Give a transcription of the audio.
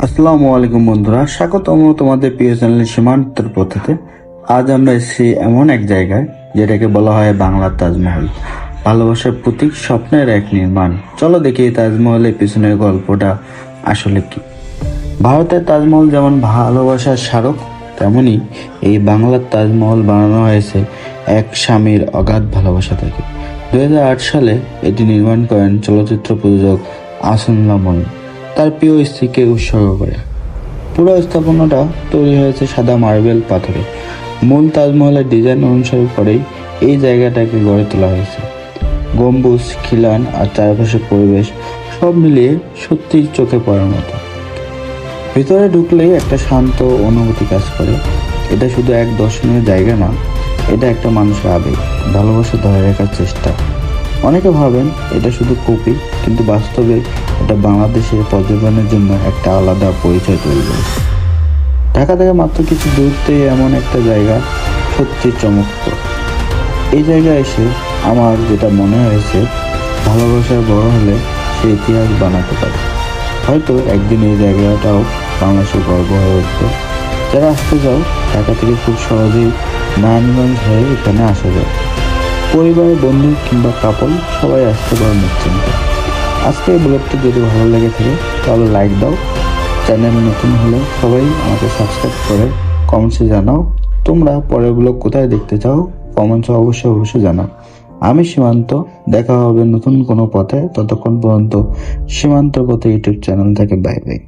আসসালামু আলাইকুম বন্ধুরা, স্বাগতম তোমাদের প্রিয় চ্যানেল সীমান্তের পথেতে। আজ আমরা এসেছি এমন এক জায়গায় যেটাকে বলা হয় বাংলার তাজমহল। ভালোবাসার প্রতীক, স্বপ্নের এক নির্মাণ। চলো দেখি এই তাজমহলের পিছনের গল্পটা আসলে কি। ভারতের তাজমহল যেমন ভালোবাসার স্মারক, তেমনি এই বাংলার তাজমহল বানানো হয়েছে এক স্বামীর অগাধ ভালোবাসা থেকে। 2008 সালে এটি নির্মাণ করেন চলচ্চিত্র প্রযোজক আসুল্লাহ মঈন তার প্রিয় স্ত্রীকে উৎসর্গ করে। পুরো স্থাপনাটা তৈরি হয়েছে সাদা মার্বেল পাথরে। মূল তাজমহলের ডিজাইন অনুসরণ করেই এই জায়গাটাকে গড়ে তোলা হয়েছে। গম্বুজ, খিলান আর চারপাশের পরিবেশ সব মিলিয়ে সত্যিই চোখে পড়ার মতো। ভিতরে ঢুকলেই একটা শান্ত অনুভূতি কাজ করে। এটা শুধু এক দর্শনীয় জায়গা না, এটা একটা মানুষের আবেগ, ভালোবাসা ধরে রাখার চেষ্টা। অনেকে ভাবেন এটা শুধু কপি, কিন্তু বাস্তবে এটা বাংলাদেশের পর্যটনের জন্য একটা আলাদা পরিচয় তৈরি করেছে। ঢাকা থেকে মাত্র কিছু দূরত্বেই এমন একটা জায়গা সত্যি চমৎকার। এই জায়গায় এসে আমার যেটা মনে হয়েছে, ভালোবাসা বড় হলে সে ইতিহাস বানাতে পারে। হয়তো একদিন এই জায়গাটাও বাংলাদেশের গর্ব হয়ে উঠবে। যারা আসতে চাও, ঢাকা থেকে খুব সহজেই নারায়ণগঞ্জ হয়ে এখানে আসা যায়। পরিবার, বন্ধু কিংবা কাপল সবাই আসতে পারে নিশ্চিন্তে। আজকে এই ব্লগটি যদি ভালো লেগে থাকে তাহলে লাইক দাও। চ্যানেলে নতুন হলে সবাই আমাকে সাবস্ক্রাইব করে কমেন্টসে জানাও তোমরা পরের ব্লগ কোথায় দেখতে চাও। কমেন্টসে অবশ্যই জানাও। আমি সীমান্ত, দেখা হবে নতুন কোনো পথে। ততক্ষণ পর্যন্ত সীমান্ত পথে ইউটিউব চ্যানেল থেকে বাই বাই।